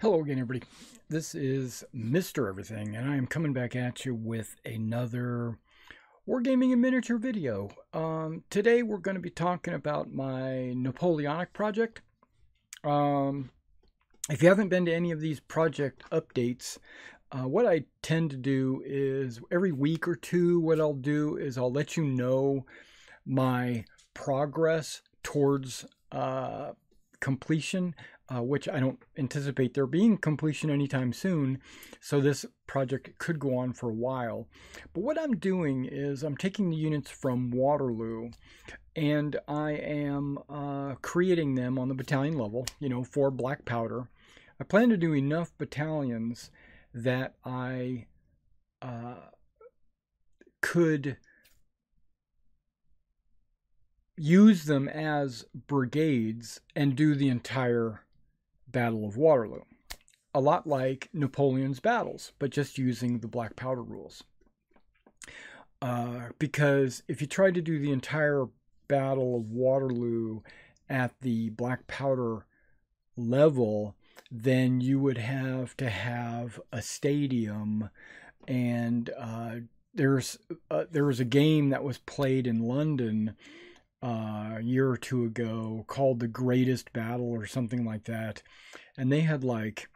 Hello again, everybody. This is Mr. Everything, and I am coming back at you with another Wargaming and miniature video. Today we're going to be talking about my Napoleonic project. If you haven't been to any of these project updates, what I tend to do is every week or two, what I'll do is I'll let you know my progress towards completion, which I don't anticipate there being completion anytime soon, so this project could go on for a while. But what I'm doing is I'm taking the units from Waterloo and I am creating them on the battalion level, for black powder. I plan to do enough battalions that I could use them as brigades and do the entire Battle of Waterloo. A lot like Napoleon's battles, but just using the black powder rules. Because if you try to do the entire Battle of Waterloo at the black powder level, then you would have to have a stadium, and there was a game that was played in London a year or two ago called The Greatest Battle or something like that, and they had like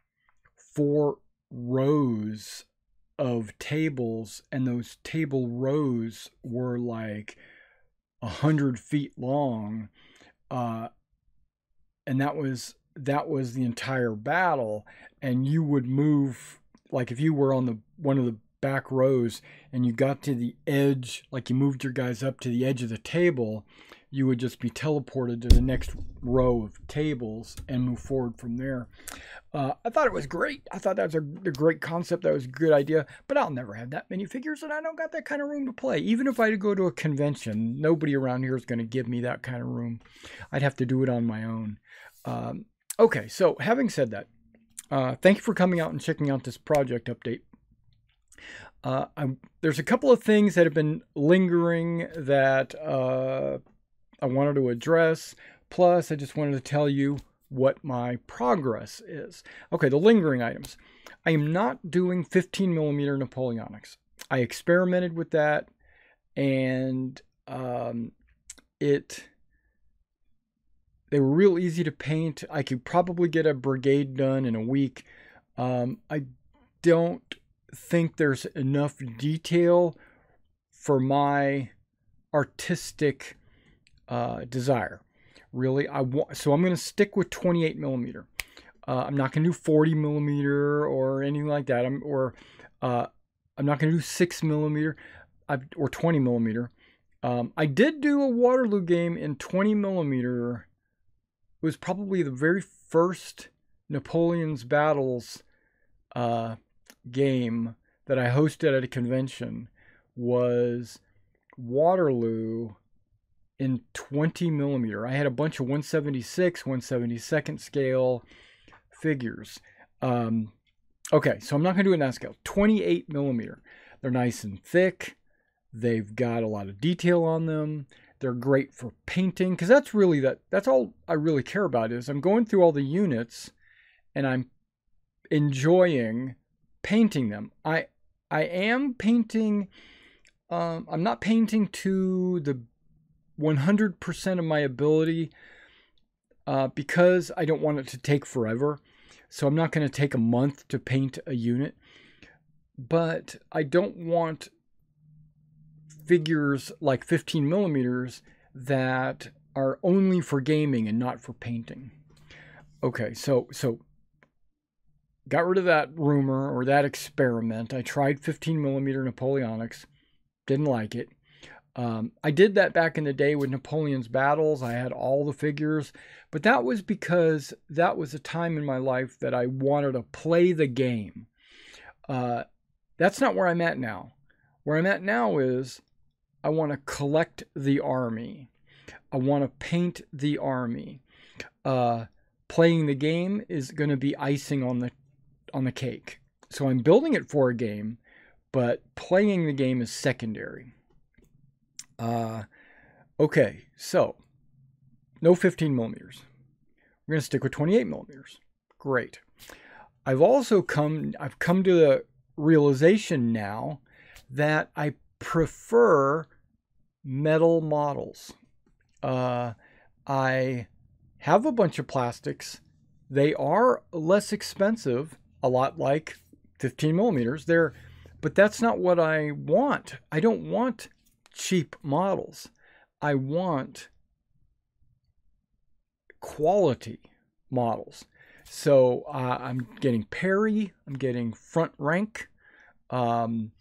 4 rows of tables, and those table rows were like 100 feet long, and that was the entire battle. And you would move, like if you were on one of the back rows and you got to the edge, like you moved your guys up to the edge of the table, you would just be teleported to the next row of tables and move forward from there. I thought it was great. I thought that was a great concept. That was a good idea, but I'll never have that many figures, and I don't got that kind of room to play. Even if I had to go to a convention, nobody around here is going to give me that kind of room. I'd have to do it on my own. Okay, so having said that, thank you for coming out and checking out this project update. There's a couple of things that have been lingering that I wanted to address. Plus, I just wanted to tell you what my progress is. Okay, the lingering items. I am not doing 15mm Napoleonics. I experimented with that, and they were real easy to paint. I could probably get a brigade done in a week. I don't think there's enough detail for my artistic desire, really. So I'm going to stick with 28mm. I'm not going to do 40mm or anything like that. I'm not going to do 6mm or 20mm. I did do a Waterloo game in 20mm. It was probably the very first Napoleon's Battles game that I hosted at a convention. Was Waterloo in 20mm. I had a bunch of 176, 172nd scale figures. Okay, so I'm not going to do it in that scale. 28mm. They're nice and thick. They've got a lot of detail on them. They're great for painting, because that's all I really care about. Is I'm going through all the units and I'm enjoying painting them. I am painting. I'm not painting to the 100% of my ability, because I don't want it to take forever. So I'm not going to take a month to paint a unit. But I don't want figures like 15mm that are only for gaming and not for painting. Okay, so got rid of that rumor or that experiment. I tried 15mm Napoleonics. Didn't like it. I did that back in the day with Napoleon's Battles. I had all the figures, but that was because that was a time in my life that I wanted to play the game. That's not where I'm at now. Where I'm at now is I want to collect the army. I want to paint the army. Playing the game is going to be icing on the cake. So I'm building it for a game, but playing the game is secondary. Okay, so no 15mm. We're going to stick with 28mm. Great. I've come to the realization now that I prefer metal models. I have a bunch of plastics. They are less expensive, a lot like 15 millimeters. But that's not what I want. I don't want cheap models. I want quality models. So I'm getting Perry, I'm getting Front Rank, I'm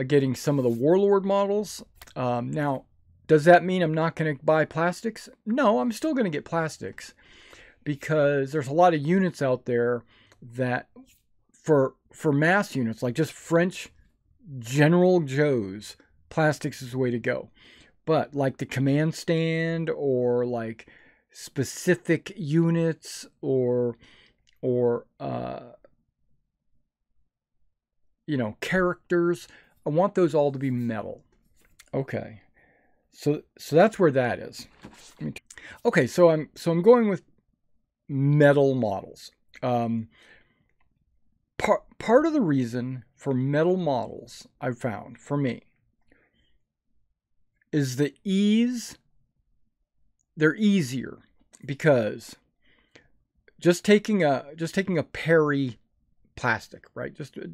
getting some of the Warlord models. Now, does that mean I'm not going to buy plastics? No, I'm still going to get plastics, because there's a lot of units out there that for mass units, like just French General Joes, plastics is the way to go. But like the command stand, or like specific units, or characters, I want those all to be metal. Okay. So that's where that is. Okay, so I'm going with metal models. Part of the reason for metal models, I've found, for me, is the ease. They're easier, because just taking a Perry plastic, right? Just a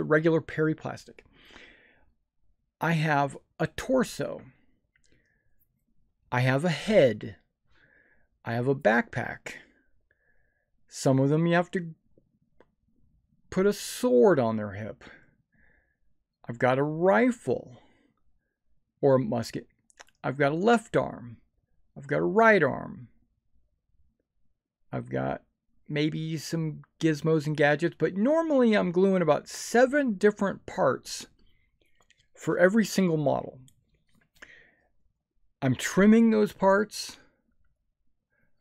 regular Perry plastic. I have a torso. I have a head. I have a backpack. Some of them you have to put a sword on their hip. I've got a rifle or a musket. I've got a left arm. I've got a right arm. I've got maybe some gizmos and gadgets, but normally I'm gluing about 7 different parts for every single model. I'm trimming those parts.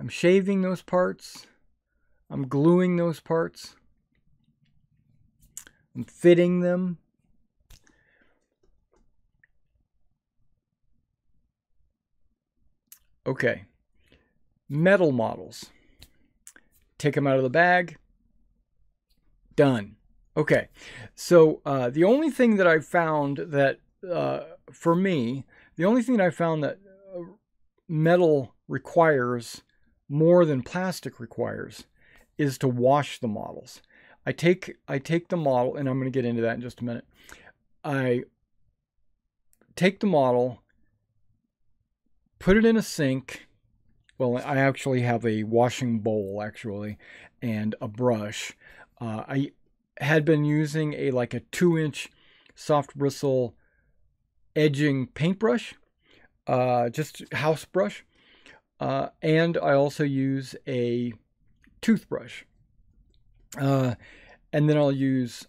I'm shaving those parts. I'm gluing those parts. I'm fitting them. Okay. Metal models. Take them out of the bag. Done. Okay. So the only thing that I found that, for me, the only thing that I found that metal requires more than plastic requires is to wash the models. I take the model, and I'm going to get into that in just a minute. I take the model, put it in a sink. Well, I actually have a washing bowl, actually, and a brush. I had been using a 2-inch soft bristle edging paintbrush, just house brush, and I also use a toothbrush, and then I'll use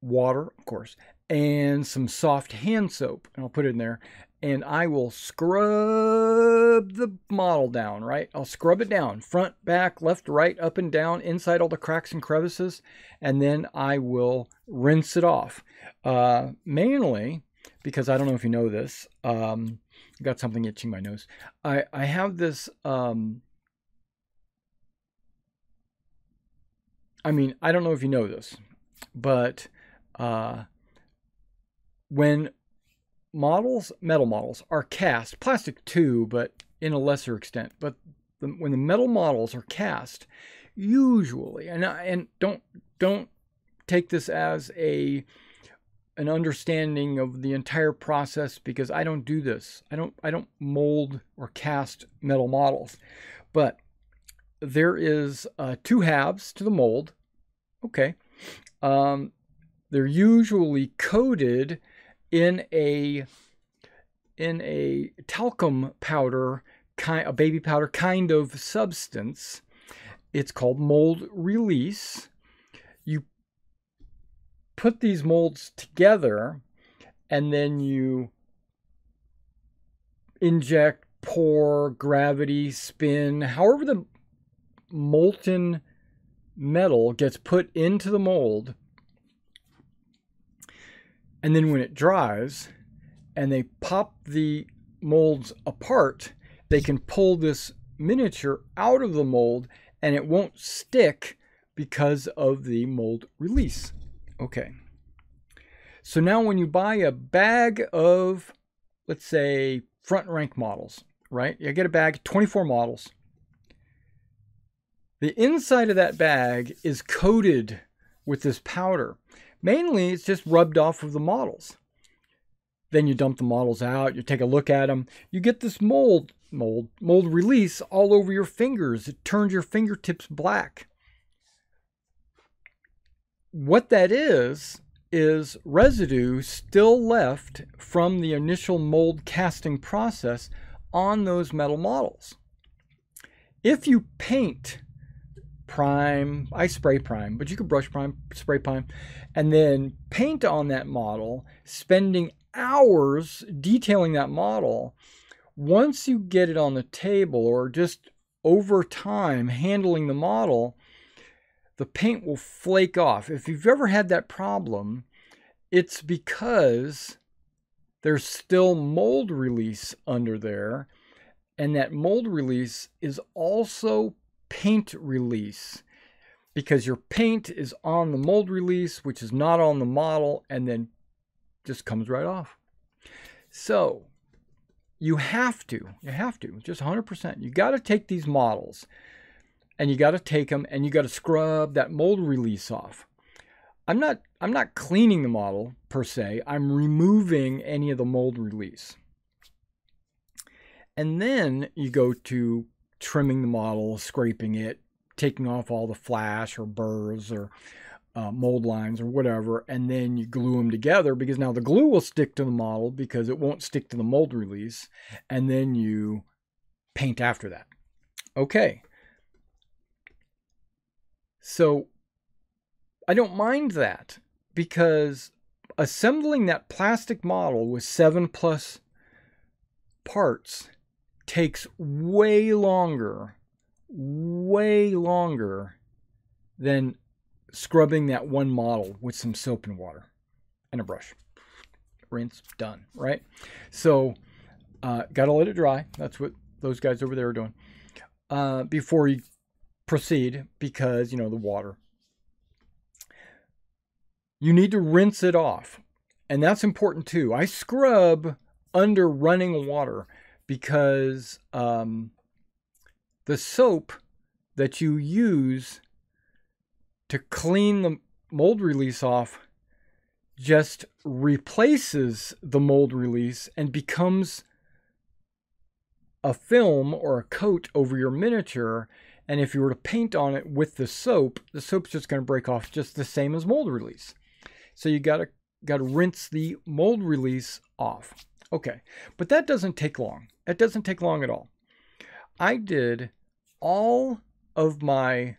water, of course, and some soft hand soap, and I'll put it in there, and I will scrub the model down, right? I'll scrub it down, front, back, left, right, up and down, inside all the cracks and crevices, and then I will rinse it off, mainly because I don't know if you know this. Got something itching my nose. I have this. I mean, I don't know if you know this, but when metal models are cast, plastic too, but in a lesser extent. But when the metal models are cast, usually, and don't take this as an understanding of the entire process, because I don't do this. I don't mold or cast metal models, but there is 2 halves to the mold. Okay, they're usually coated in a talcum powder, a baby powder kind of substance. It's called mold release. You put these molds together, and then you inject, pour, gravity, spin, however the molten metal gets put into the mold. And then when it dries and they pop the molds apart, they can pull this miniature out of the mold, and it won't stick because of the mold release. Okay. So now when you buy a bag of, let's say, front rank models, right? You get a bag, 24 models. The inside of that bag is coated with this powder. Mainly, it's just rubbed off of the models. Then you dump the models out, you take a look at them. You get this mold release all over your fingers. It turns your fingertips black. What that is residue still left from the initial mold casting process on those metal models. If you paint, prime, I spray prime, but you could brush prime, spray prime, and then paint on that model, spending hours detailing that model. Once you get it on the table, or just over time handling the model, the paint will flake off. If you've ever had that problem, it's because there's still mold release under there, and that mold release is also paint release, because your paint is on the mold release, which is not on the model, and then just comes right off. So you have to, just 100%. You got to take these models, and you got to take them, and you got to scrub that mold release off. I'm not cleaning the model per se. I'm removing any of the mold release. And then you go to trimming the model, scraping it, taking off all the flash or burrs or mold lines or whatever, and then you glue them together, because now the glue will stick to the model because it won't stick to the mold release, and then you paint after that. Okay. So I don't mind that, because assembling that plastic model with 7+ parts takes way longer than scrubbing that one model with some soap and water and a brush. Rinse, done, right? So got to let it dry. That's what those guys over there are doing before you proceed, because, you know, the water. You need to rinse it off, and that's important too. I scrub under running water, because the soap that you use to clean the mold release off just replaces the mold release and becomes a film or a coat over your miniature. And if you were to paint on it with the soap's just going to break off just the same as mold release. So you got to rinse the mold release off. Okay, but that doesn't take long. It doesn't take long at all. I did all of my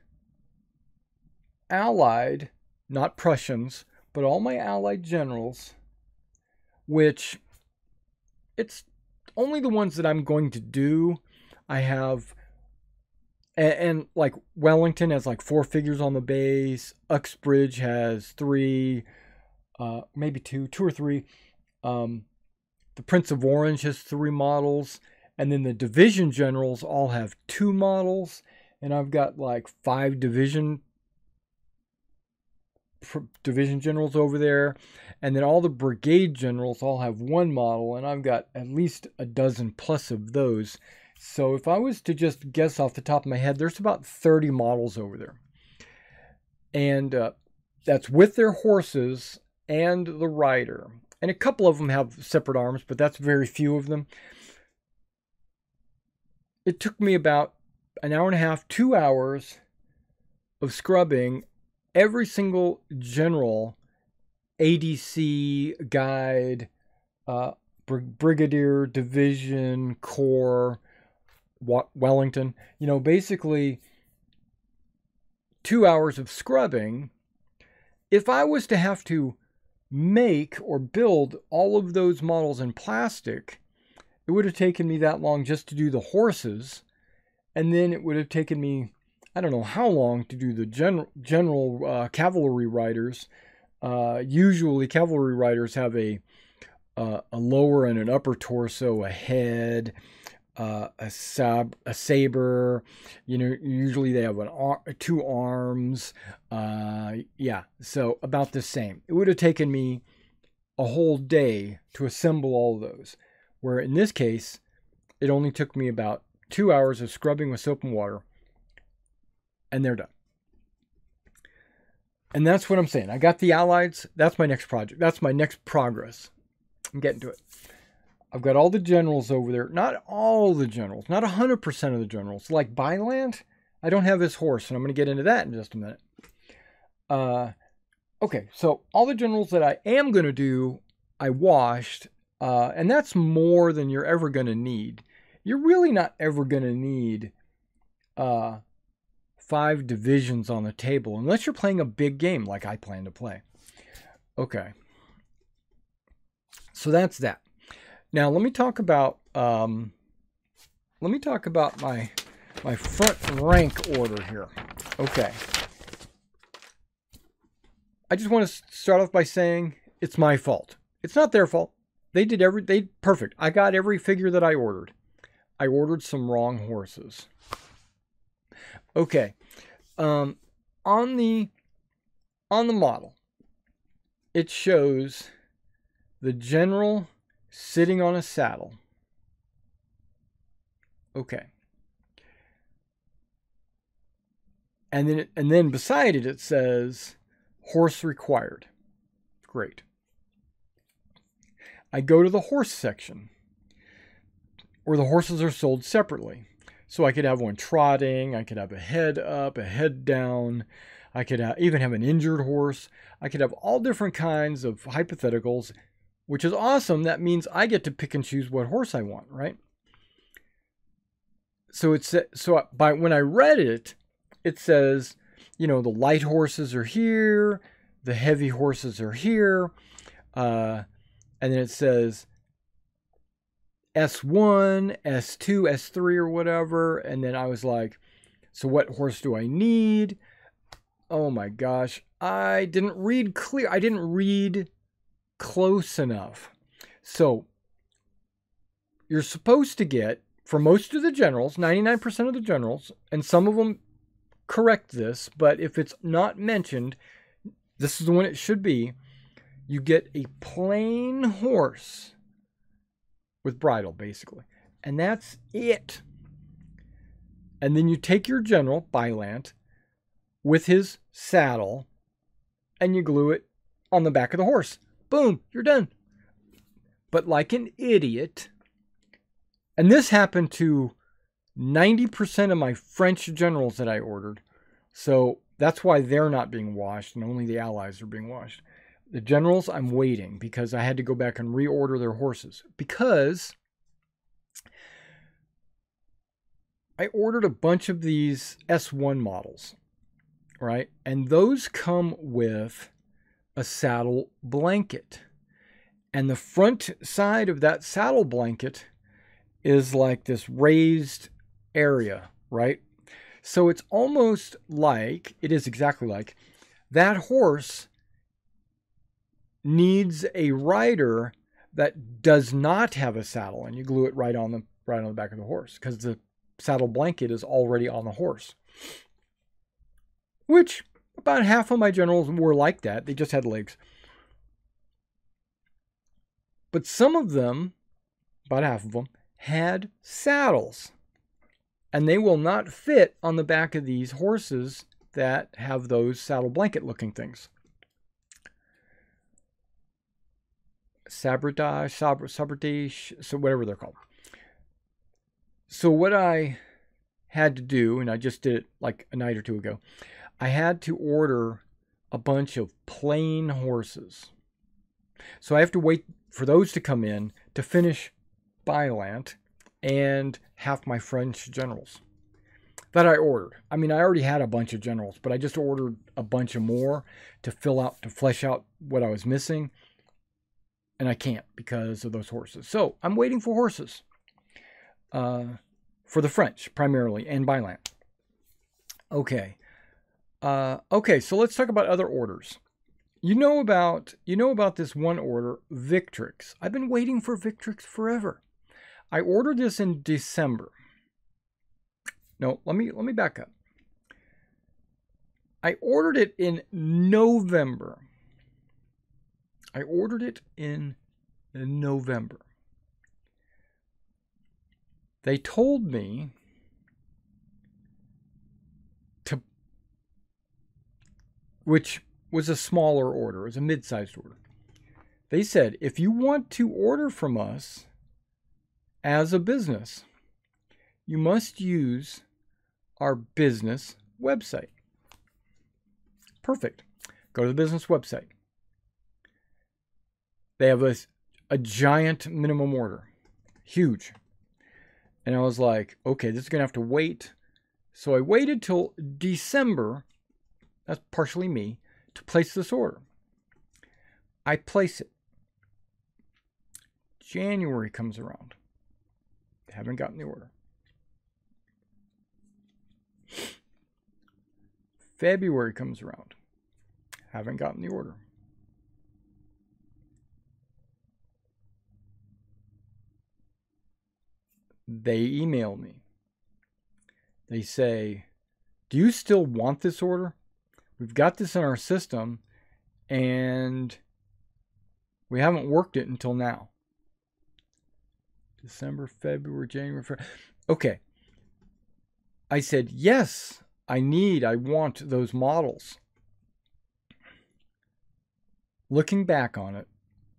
Allied, not Prussians, but all my Allied generals, which it's only the ones that I'm going to do. I have, and like Wellington has like 4 figures on the base. Uxbridge has 3, maybe 2 or 3. The Prince of Orange has 3 models, and then the division generals all have 2 models, and I've got like 5 division generals over there, and then all the brigade generals all have 1 model, and I've got at least a dozen plus of those. So if I was to just guess off the top of my head, there's about 30 models over there, and that's with their horses and the rider. And a couple of them have separate arms, but that's very few of them. It took me about an hour and a half, 2 hours of scrubbing every single general, ADC, guide, brigadier, division, corps, Wellington. You know, basically 2 hours of scrubbing. If I was to have to make or build all of those models in plastic, it would have taken me that long just to do the horses, and then it would have taken me, I don't know how long, to do the general cavalry riders. Usually cavalry riders have a lower and an upper torso, a head, a saber. You know, usually they have two arms. Yeah, so about the same. It would have taken me a whole day to assemble all of those, where in this case, it only took me about 2 hours of scrubbing with soap and water, and they're done. And that's what I'm saying. I got the allies. That's my next project. That's my next progress. I'm getting to it. I've got all the generals over there. Not all the generals. Not 100% of the generals. Like Byland, I don't have his horse, and I'm going to get into that in just a minute. Okay, so all the generals that I am going to do, I washed. And that's more than you're ever going to need. You're really not ever going to need 5 divisions on the table, unless you're playing a big game like I plan to play. Okay. So that's that. Now let me talk about my front rank order here. Okay. I just want to start off by saying it's my fault. It's not their fault. They perfect. I got every figure that I ordered. I ordered some wrong horses. Okay. On the model, it shows the general sitting on a saddle. Okay. And then beside it, it says horse required. Great. I go to the horse section where the horses are sold separately. So I could have one trotting, I could have a head up, a head down, I could even have an injured horse. I could have all different kinds of hypotheticals, which is awesome. That means I get to pick and choose what horse I want, right? So when I read it, it says, you know, the light horses are here, the heavy horses are here, and then it says S1, S2, S3 or whatever. And then I was like, so what horse do I need? Oh my gosh. I didn't read clear. I didn't read close enough. So you're supposed to get, for most of the generals, 99% of the generals, and some of them correct this, but if it's not mentioned, this is the one it should be. You get a plain horse with bridle, basically. And that's it. And then you take your general, Bylant, with his saddle, and you glue it on the back of the horse. Boom, you're done. But like an idiot, and this happened to 90% of my French generals that I ordered. So that's why they're not being washed, and only the allies are being washed. The generals, I'm waiting because I had to go back and reorder their horses. Because I ordered a bunch of these S1 models, right? And those come with a saddle blanket. And the front side of that saddle blanket is like this raised area, right? So it's almost like, it is exactly like, that horse needs a rider that does not have a saddle, and you glue it right on the back of the horse because the saddle blanket is already on the horse. Which about half of my generals were like that. They just had legs. But some of them, about half of them, had saddles. And they will not fit on the back of these horses that have those saddle blanket looking things. Sabotage, so whatever they're called. So what I had to do, and I just did it like a night or two ago, I had to order a bunch of plain horses. So I have to wait for those to come in to finish Bylant and half my French generals that I ordered. I mean, I already had a bunch of generals, but I just ordered a bunch of more to flesh out what I was missing. And I can't because of those horses. So I'm waiting for horses for the French primarily and Bylant. Okay. Okay, so let's talk about other orders. You know about this one order, Victrix. I've been waiting for Victrix forever. I ordered this in December. No, let me back up. I ordered it in November. I ordered it in November. They told me to, which was a smaller order, it was a mid-sized order. They said, if you want to order from us as a business, you must use our business website. Perfect. Go to the business website. They have a giant minimum order. Huge. And I was like, okay, this is going to have to wait. So I waited till December, that's partially me, to place this order. I place it. January comes around. Haven't gotten the order. February comes around. Haven't gotten the order. They email me. They say, do you still want this order? We've got this in our system and we haven't worked it until now. December, February, January, February. Okay. I said, yes, I want those models. Looking back on it,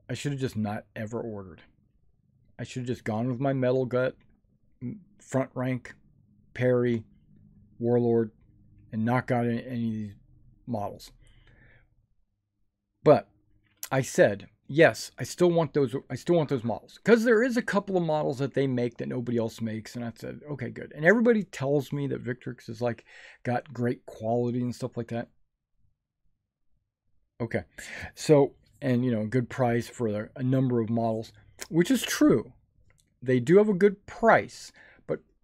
I should have just not ever ordered. I should have just gone with my metal gut, front rank, Perry, Warlord, and not got any of these models. But I said, yes, I still want those models. Because there is a couple of models that they make that nobody else makes. And I said, okay, good. And everybody tells me that Victrix is like got great quality and stuff like that. Okay. So, and you know, good price for a number of models, which is true. They do have a good price,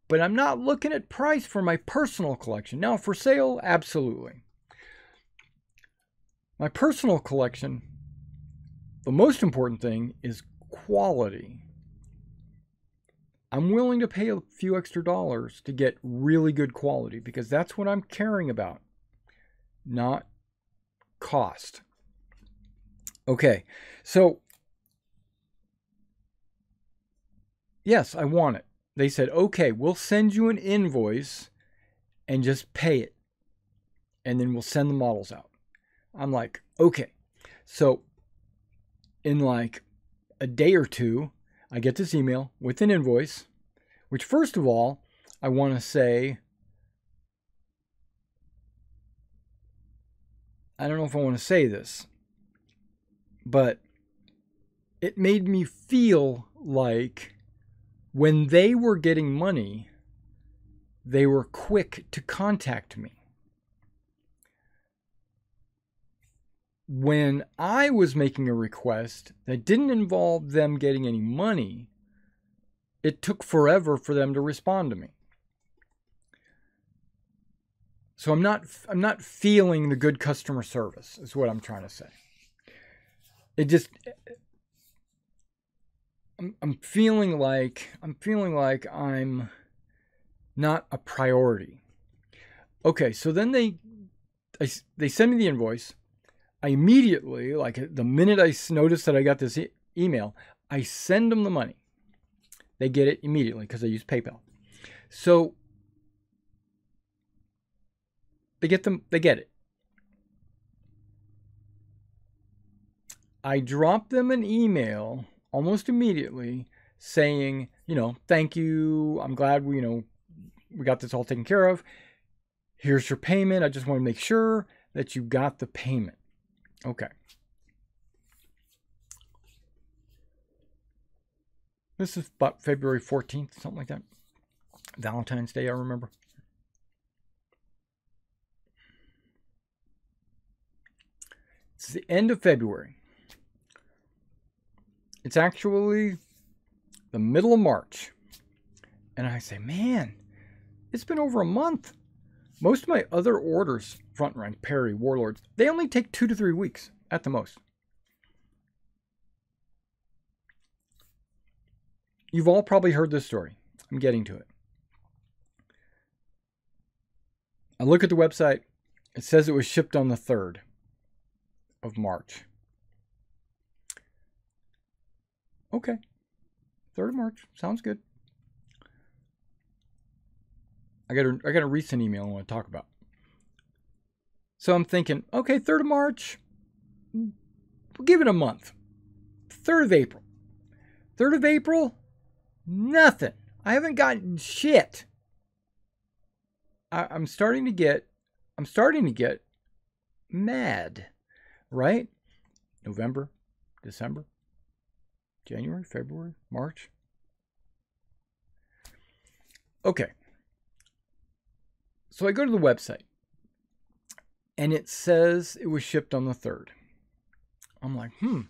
but I'm not looking at price for my personal collection. Now, for sale, absolutely. My personal collection, the most important thing is quality. I'm willing to pay a few extra dollars to get really good quality because that's what I'm caring about, not cost. Okay, so yes, I want it. They said, okay, we'll send you an invoice and just pay it. And then we'll send the models out. I'm like, okay. So in like a day or two, I get this email with an invoice, which first of all, I want to say, I don't know if I want to say this, but it made me feel like when they were getting money, they were quick to contact me. When I was making a request that didn't involve them getting any money, it took forever for them to respond to me. So I'm not feeling the good customer service, is what I'm trying to say. It just, I'm feeling like I'm not a priority. Okay, so then they send me the invoice. I immediately, like the minute I noticed that I got this email, I send them the money. They get it immediately because I use PayPal. So they get it. I drop them an email almost immediately saying, you know, thank you. I'm glad we got this all taken care of. Here's your payment. I just want to make sure that you got the payment. Okay. This is about February 14th, something like that. Valentine's Day, I remember. It's the end of February. It's actually the middle of March. And I say, man, it's been over a month. Most of my other orders, front rank, Perry, Warlords, they only take 2 to 3 weeks at the most. You've all probably heard this story. I'm getting to it. I look at the website. It says it was shipped on the 3rd of March. Okay. 3rd of March. Sounds good. I got a recent email I want to talk about. So I'm thinking, okay, 3rd of March. We'll give it a month. 3rd of April. 3rd of April, nothing. I haven't gotten shit. I'm starting to get mad, right? November, December, January, February, March. Okay. So I go to the website and it says it was shipped on the 3rd. I'm like, that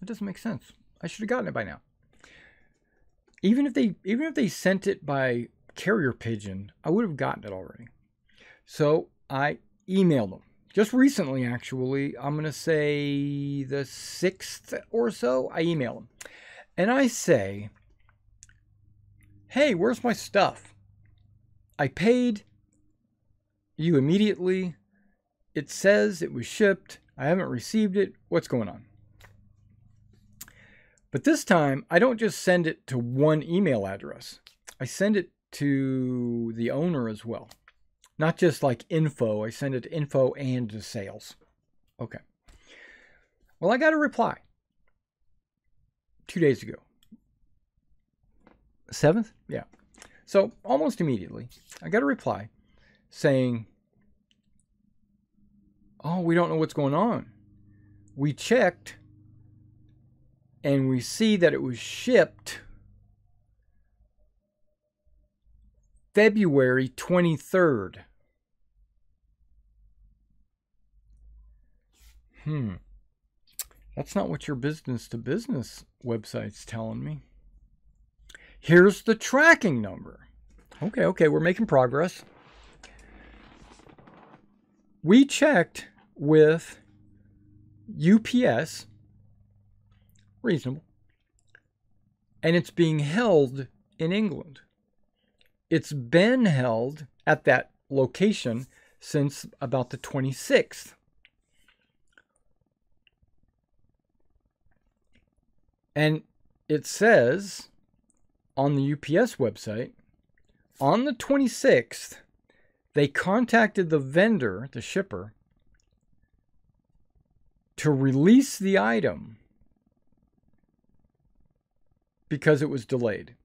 doesn't make sense. I should have gotten it by now. Even if they sent it by carrier pigeon, I would have gotten it already. So I emailed them. Just recently, actually, I'm going to say the 6th or so, I emailed them. And I say, hey, where's my stuff? I paid you immediately. It says it was shipped. I haven't received it. What's going on? But this time, I don't just send it to one email address. I send it to the owner as well. Not just like info. I send it to info and to sales. Okay. Well, I got a reply 2 days ago. 7th? Yeah. So almost immediately, I got a reply saying, oh, we don't know what's going on. We checked and we see that it was shipped February 23rd. That's not what your business-to-business website's telling me. Here's the tracking number. Okay, we're making progress. We checked with UPS, reasonable, and it's being held in England. It's been held at that location since about the 26th. And it says on the UPS website, on the 26th, they contacted the vendor, the shipper, to release the item because it was delayed.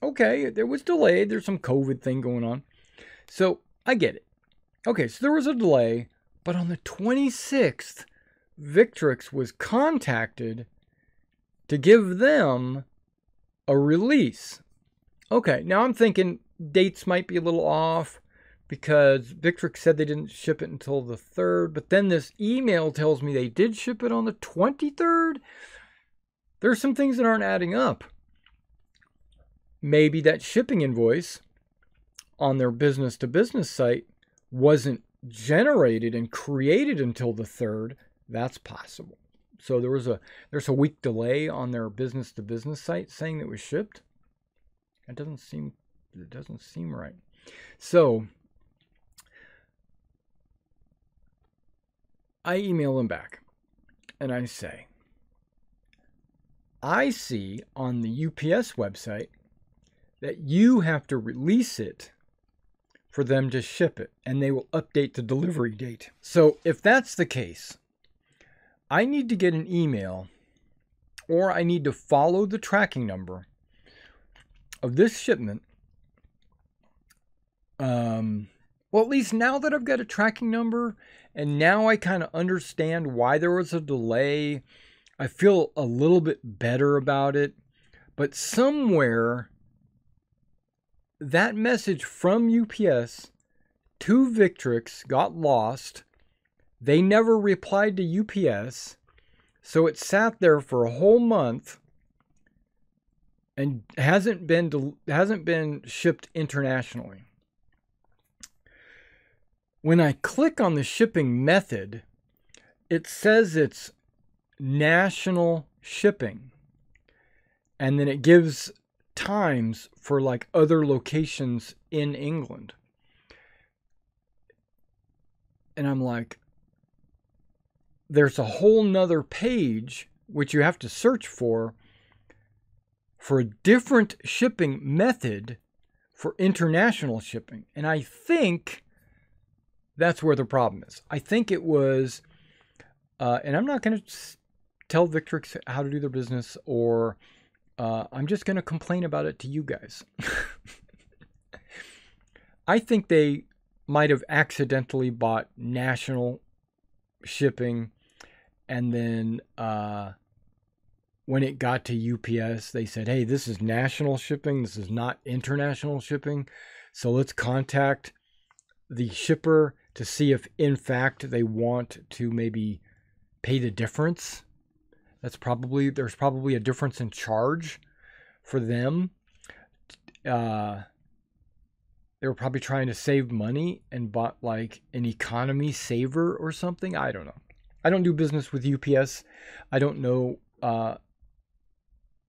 Okay, it was delayed. There's some COVID thing going on. So I get it. Okay, so there was a delay, but on the 26th, Victrix was contacted to give them a release. Okay, now I'm thinking dates might be a little off because Victrix said they didn't ship it until the 3rd, but then this email tells me they did ship it on the 23rd. There's some things that aren't adding up. Maybe that shipping invoice on their business-to-business site wasn't generated and created until the 3rd. That's possible. So there's a week delay on their business-to-business site saying that it was shipped. It doesn't seem right. So I email them back and I say, I see on the UPS website that you have to release it for them to ship it, and they will update the delivery date. So if that's the case, I need to get an email, or I need to follow the tracking number of this shipment. Well, at least now that I've got a tracking number, and now I kind of understand why there was a delay, I feel a little bit better about it. But somewhere, that message from UPS to Victrix got lost. They never replied to UPS, so it sat there for a whole month and hasn't been shipped internationally. When I click on the shipping method, it says it's national shipping. And then it gives times for like other locations in England. And I'm like, there's a whole nother page which you have to search for a different shipping method for international shipping. And I think that's where the problem is. I think it was, and I'm not going to tell Victrix how to do their business, or I'm just going to complain about it to you guys. I think they might have accidentally bought national shipping, and then when it got to UPS, they said, hey, this is national shipping. This is not international shipping. So let's contact the shipper to see if, in fact, they want to maybe pay the difference. There's probably a difference in charge for them. They were probably trying to save money and bought like an economy saver or something. I don't know. I don't do business with UPS. I don't know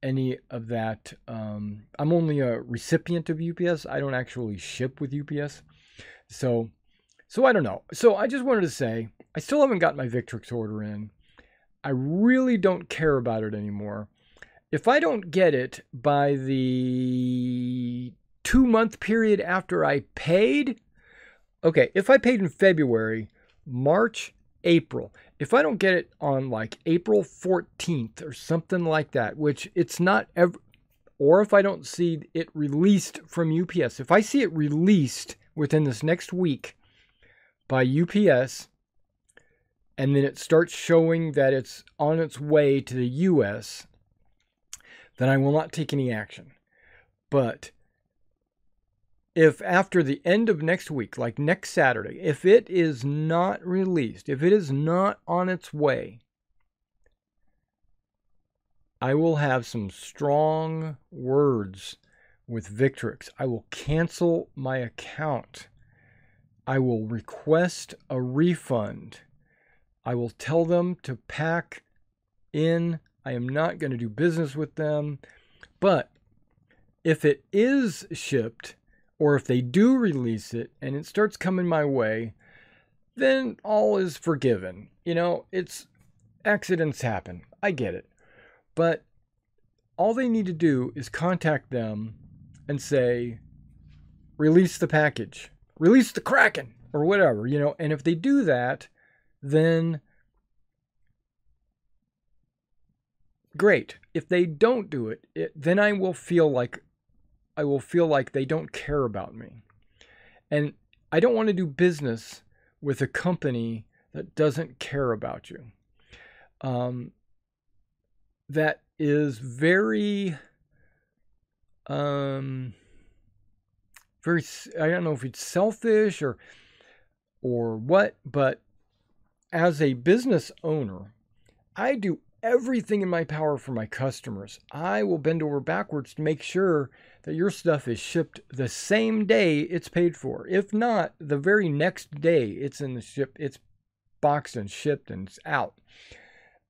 any of that. I'm only a recipient of UPS. I don't actually ship with UPS. So I don't know. So I just wanted to say, I still haven't got my Victrix order in. I really don't care about it anymore. If I don't get it by the 2-month period after I paid, okay, if I paid in February, March, April, if I don't get it on like April 14th or something like that, which it's not ever, or if I don't see it released from UPS, if I see it released within this next week by UPS, and then it starts showing that it's on its way to the US, then I will not take any action. But if after the end of next week, like next Saturday, if it is not released, if it is not on its way, I will have some strong words with Victrix. I will cancel my account. I will request a refund. I will tell them to pack in. I am not going to do business with them. But if it is shipped, or if they do release it and it starts coming my way, then all is forgiven. You know, accidents happen. I get it. But all they need to do is contact them and say, release the package, release the Kraken, or whatever, you know. And if they do that, then great. If they don't do it, then I will feel like they don't care about me. And I don't want to do business with a company that doesn't care about you. That is very, very, I don't know if it's selfish or what, but as a business owner, I do everything in my power for my customers. I will bend over backwards to make sure that your stuff is shipped the same day it's paid for. If not, the very next day it's in the ship, it's boxed and shipped and it's out.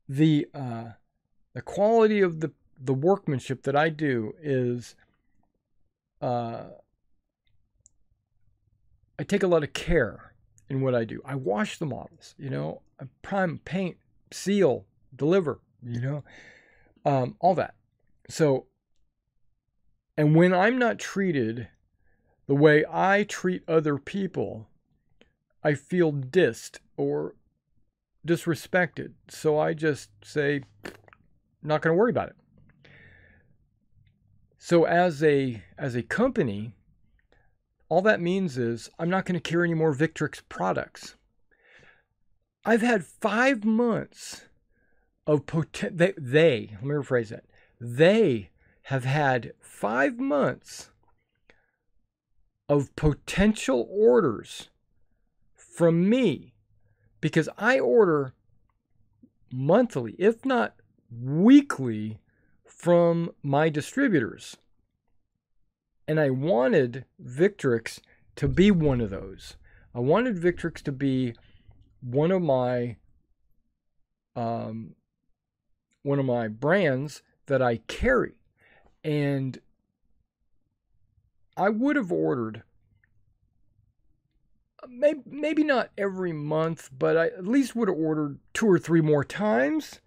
The quality of the workmanship that I do is, I take a lot of care in what I do. I wash the models, you know, I prime, paint, seal, deliver, you know, all that. So, and when I'm not treated the way I treat other people, I feel dissed or disrespected. So I just say, not going to worry about it. So as a company, all that means is I'm not going to carry any more Victrix products. I've had 5 months of let me rephrase that. They have had 5 months of potential orders from me, because I order monthly, if not weekly, from my distributors. And I wanted Victrix to be one of those. I wanted Victrix to be one of my brands that I carry. And I would have ordered, maybe not every month, but I at least would have ordered 2 or 3 more times.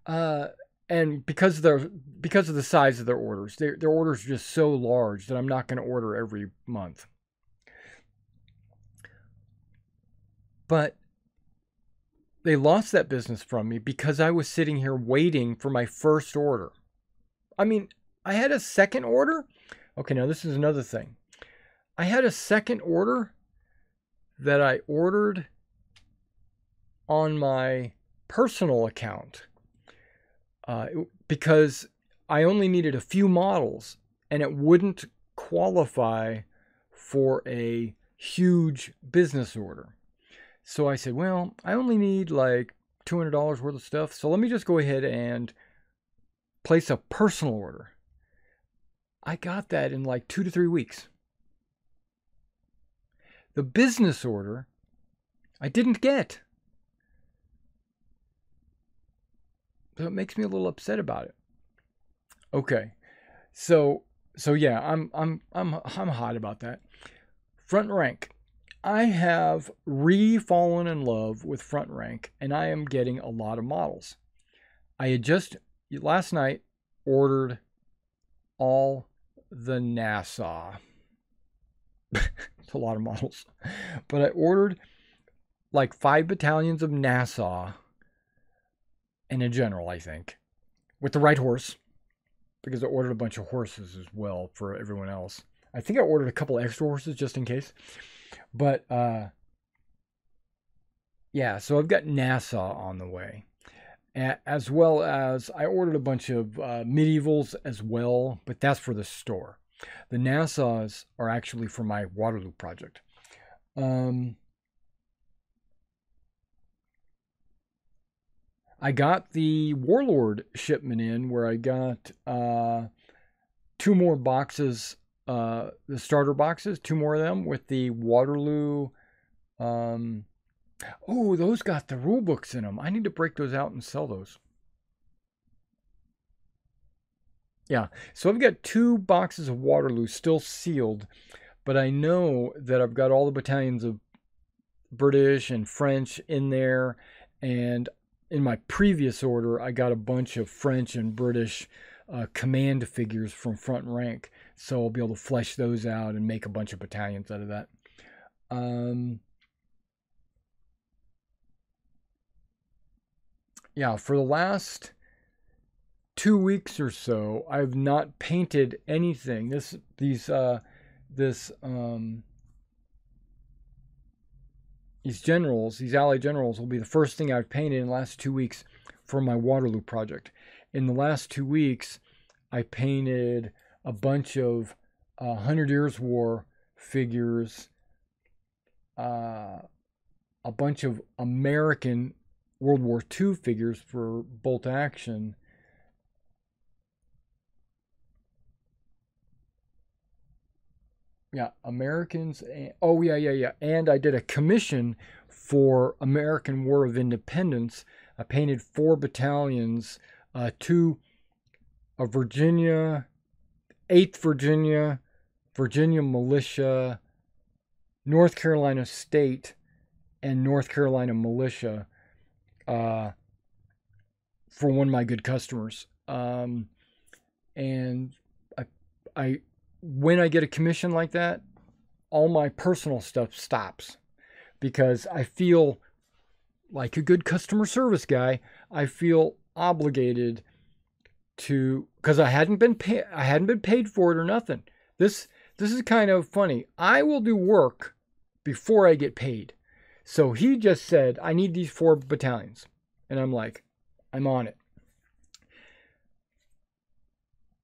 And because of the size of their orders, their orders are just so large that I'm not going to order every month. But they lost that business from me because I was sitting here waiting for my first order. I mean, I had a second order. Okay, now this is another thing. I had a second order that I ordered on my personal account because I only needed a few models and it wouldn't qualify for a huge business order. So I said, well, I only need like $200 worth of stuff. So let me just go ahead and place a personal order. I got that in like 2 to 3 weeks. The business order I didn't get. So it makes me a little upset about it. Okay. So yeah, I'm hot about that. Front rank. I have fallen in love with front rank, and I am getting a lot of models. I had just last night ordered all the NASA. It's a lot of models, but I ordered like 5 battalions of NASA and a general, I think, with the right horse, because I ordered a bunch of horses as well for everyone else. I think I ordered a couple extra horses just in case. But yeah, so I've got NASA on the way, as well as I ordered a bunch of medievals as well, but that's for the store. The NASAs are actually for my Waterloo project. I got the Warlord shipment in, where I got 2 more boxes, the starter boxes, 2 more of them with the Waterloo. Oh, those got the rule books in them. I need to break those out and sell those. Yeah, so I've got 2 boxes of Waterloo still sealed, but I know that I've got all the battalions of British and French in there, and in my previous order, I got a bunch of French and British command figures from front rank, so I'll be able to flesh those out and make a bunch of battalions out of that. Yeah, for the last 2 weeks or so, I've not painted anything. These generals, these allied generals, will be the first thing I've painted in the last 2 weeks for my Waterloo project. In the last 2 weeks, I painted a bunch of 100 Years War figures, a bunch of American World War II figures for bolt action. Yeah, Americans. Oh, yeah. And I did a commission for American War of Independence. I painted 4 battalions, 2 of Virginia, 8th Virginia, Virginia Militia, North Carolina State, and North Carolina Militia for one of my good customers. And I when I get a commission like that, all my personal stuff stops, because I feel like a good customer service guy. I feel obligated to, because I hadn't been paid for it or nothing. This is kind of funny. I will do work before I get paid. So he just said, I need these 4 battalions. And I'm like, I'm on it.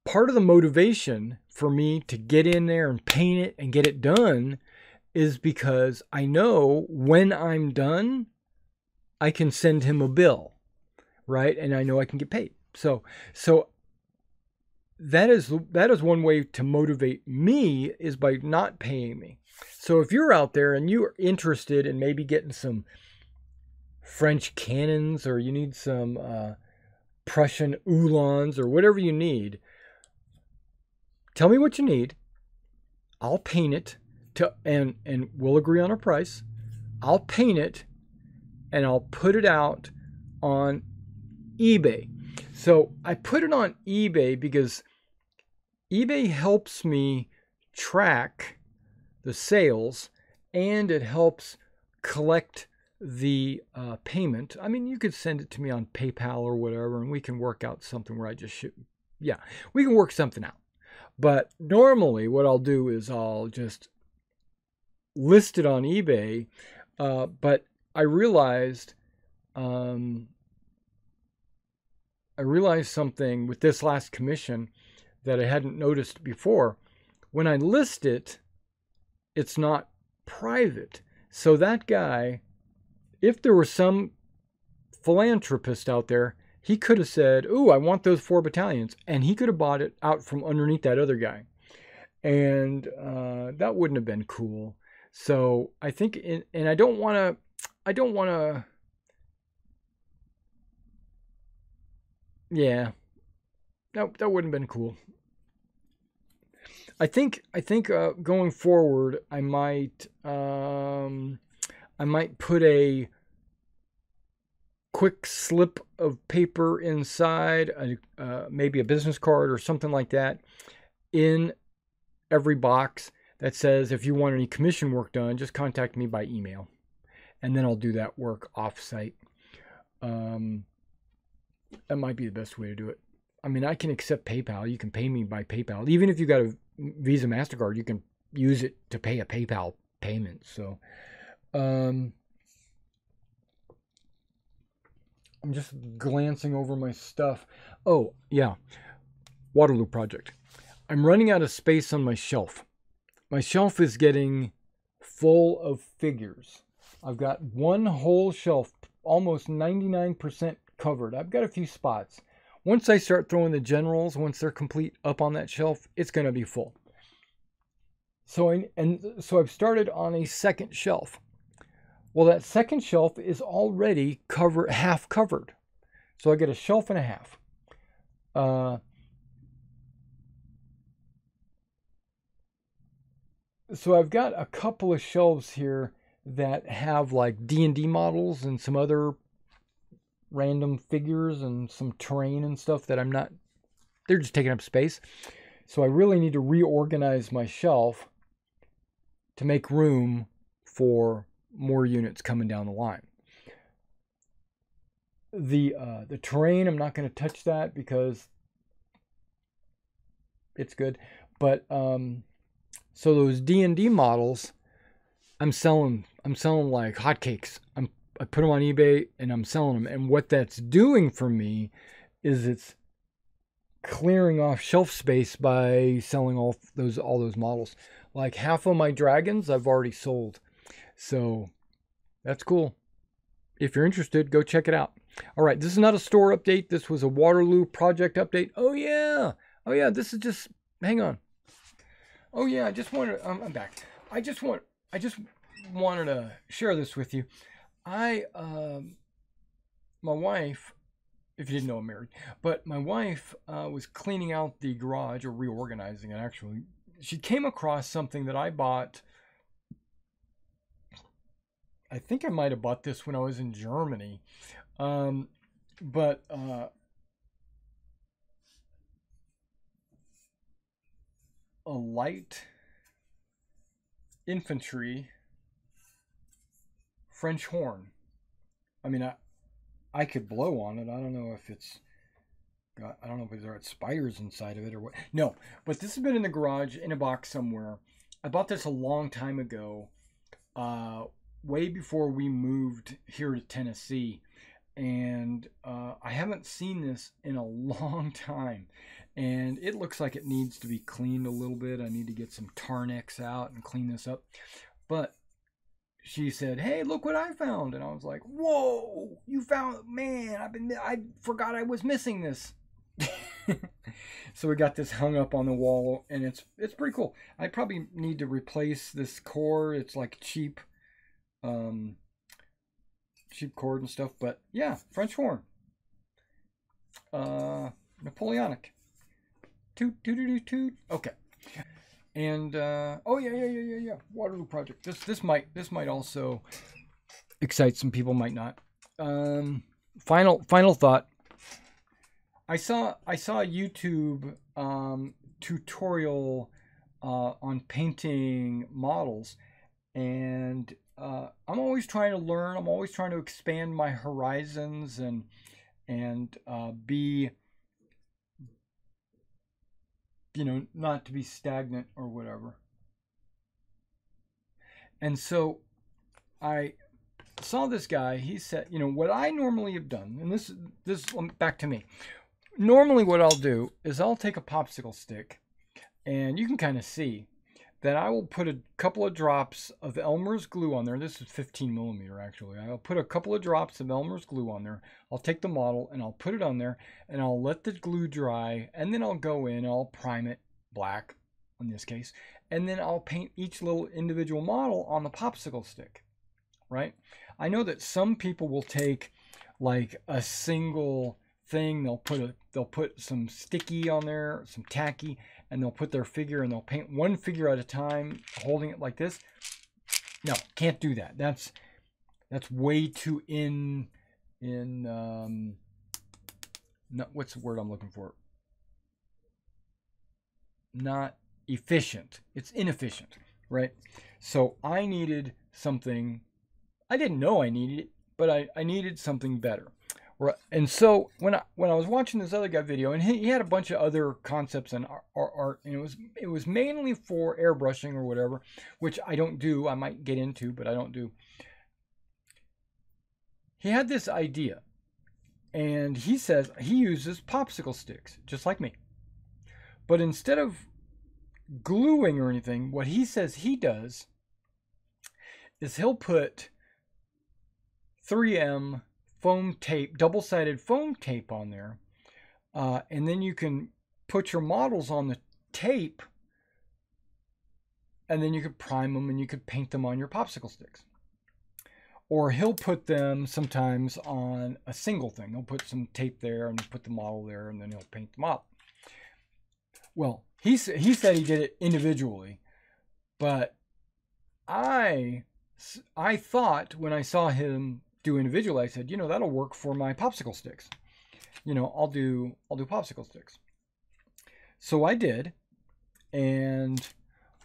Part of the motivation for me to get in there and paint it and get it done is because I know when I'm done, I can send him a bill, right? And I know I can get paid. So that is one way to motivate me, is by not paying me. So if you're out there and you're interested in maybe getting some French cannons, or you need some Prussian Uhlans, or whatever you need, Tell me what you need. I'll paint it and we'll agree on a price. I'll paint it and I'll put it out on eBay. So I put it on eBay because eBay helps me track the sales and it helps collect the payment. I mean, you could send it to me on PayPal or whatever, and we can work out something where I just shoot. Yeah, we can work something out. But normally what I'll do is I'll just list it on eBay. But I realized something with this last commission that I hadn't noticed before. When I list it, it's not private. So that guy, if there was some philanthropist out there, he could have said, "Ooh, I want those 4 battalions," and he could have bought it out from underneath that other guy, and that wouldn't have been cool. So I think, and I don't want to. Yeah, that wouldn't have been cool. I think going forward, I might put a quick slip of paper inside, maybe a business card or something like that, in every box that says, if you want any commission work done, just contact me by email, and then I'll do that work off-site. That might be the best way to do it. I mean, I can accept PayPal. You can pay me by PayPal. Even if you got a Visa, MasterCard, you can use it to pay a PayPal payment. So, I'm just glancing over my stuff. Oh, yeah. Waterloo project. I'm running out of space on my shelf. My shelf is getting full of figures. I've got one whole shelf, almost 99% covered. I've got a few spots. Once I start throwing the generals, once they're complete up on that shelf, it's going to be full. So I've started on a second shelf. Well, that second shelf is already half covered. So I get a shelf and a half. So I've got a couple of shelves here that have like D&D models and some other random figures and some terrain and stuff that they're just taking up space. So I really need to reorganize my shelf to make room for more units coming down the line. The terrain, I'm not going to touch that because it's good. But so those D&D models, I'm selling like hotcakes. I put them on eBay and I'm selling them. And what that's doing for me is it's clearing off shelf space by selling all those models. Like half of my dragons I've already sold. So that's cool. If you're interested, go check it out. All right, this is not a store update. This was a Waterloo project update. Oh yeah. This is just, hang on. Oh yeah, I just wanted, I'm back. I just wanted to share this with you. My wife, if you didn't know, I'm married, but my wife was cleaning out the garage, or reorganizing it actually. She came across something that I bought. I think I might have bought this when I was in Germany. But a light infantry French horn. I mean, I could blow on it. I don't know if it's got, I don't know if there are spires inside of it or what. No, but this has been in the garage in a box somewhere. I bought this a long time ago, way before we moved here to Tennessee. And I haven't seen this in a long time. And it looks like it needs to be cleaned a little bit. I need to get some Tarnex out and clean this up. But she said, "Hey, look what I found." And I was like, "Whoa, you found, man, I forgot I was missing this." So we got this hung up on the wall, and it's pretty cool. I probably need to replace this core. It's like cheap cord and stuff, but yeah, French horn. Napoleonic. Toot, toot, toot, toot. Okay. And oh yeah, Waterloo project. This might also excite some people, might not. Final thought. I saw a YouTube tutorial on painting models, and I'm always trying to learn. I'm always trying to expand my horizons and be, not to be stagnant or whatever. And so I saw this guy. He said, what I normally have done, and this back to me. Normally, what I'll do is I'll take a popsicle stick, and you can kind of see that I will put a couple of drops of Elmer's glue on there. This is 15 millimeter actually. I'll put a couple of drops of Elmer's glue on there. I'll take the model and I'll put it on there, and I'll let the glue dry, and then I'll go in and I'll prime it black in this case, and then I'll paint each little individual model on the popsicle stick, right? I know that some people will take like a single thing, they'll put some sticky on there, some tacky, and they'll put their figure and they'll paint one figure at a time holding it like this. No, can't do that. That's way too no, what's the word I'm looking for? Not efficient. It's inefficient, right? So I needed something. I didn't know I needed it, but I needed something better. And so when I was watching this other guy video, and he had a bunch of other concepts and art, and it was mainly for airbrushing or whatever, which I don't do. I might get into, but I don't do. He had this idea, and he says he uses popsicle sticks just like me, but instead of gluing or anything, what he says he does is he'll put 3M foam tape, double-sided foam tape on there, and then you can put your models on the tape, and then you could prime them and you could paint them on your popsicle sticks. Or he'll put them sometimes on a single thing. He'll put some tape there and put the model there, and then he'll paint the model. Well, he said he did it individually, but I thought when I saw him do individually, I said, that'll work for my popsicle sticks. I'll do popsicle sticks. So I did, and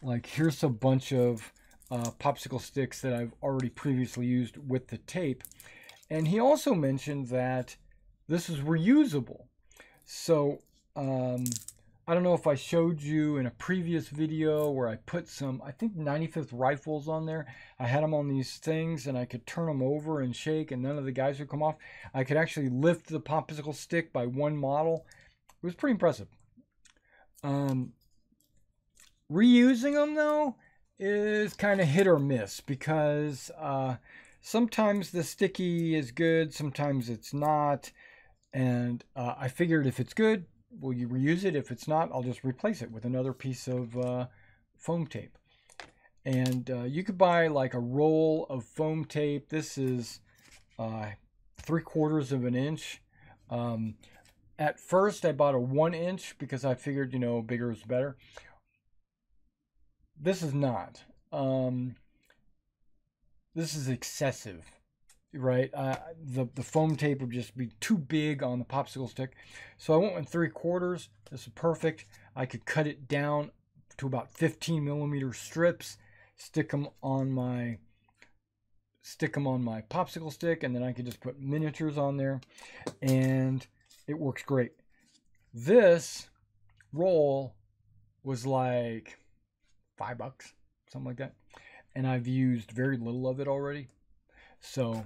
like here's a bunch of popsicle sticks that I've already previously used with the tape. And he also mentioned that this is reusable. So I don't know if I showed you in a previous video where I put some, I think 95th rifles on there. I had them on these things and I could turn them over and shake and none of the guys would come off. I could actually lift the popsicle stick by one model. It was pretty impressive. Reusing them though is kind of hit or miss because sometimes the sticky is good, sometimes it's not. And I figured if it's good, will you reuse it? If it's not, I'll just replace it with another piece of foam tape. And you could buy like a roll of foam tape. This is 3/4 of an inch. At first, I bought a 1 inch because I figured, bigger is better. This is not. This is excessive, right? The foam tape would just be too big on the popsicle stick. So I went with 3/4. This is perfect. I could cut it down to about 15 millimeter strips, stick them on my popsicle stick, and then I could just put miniatures on there, and it works great. This roll was like $5, something like that, and I've used very little of it already, so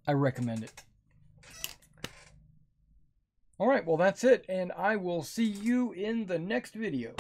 I recommend it. All right, well, that's it, and I will see you in the next video.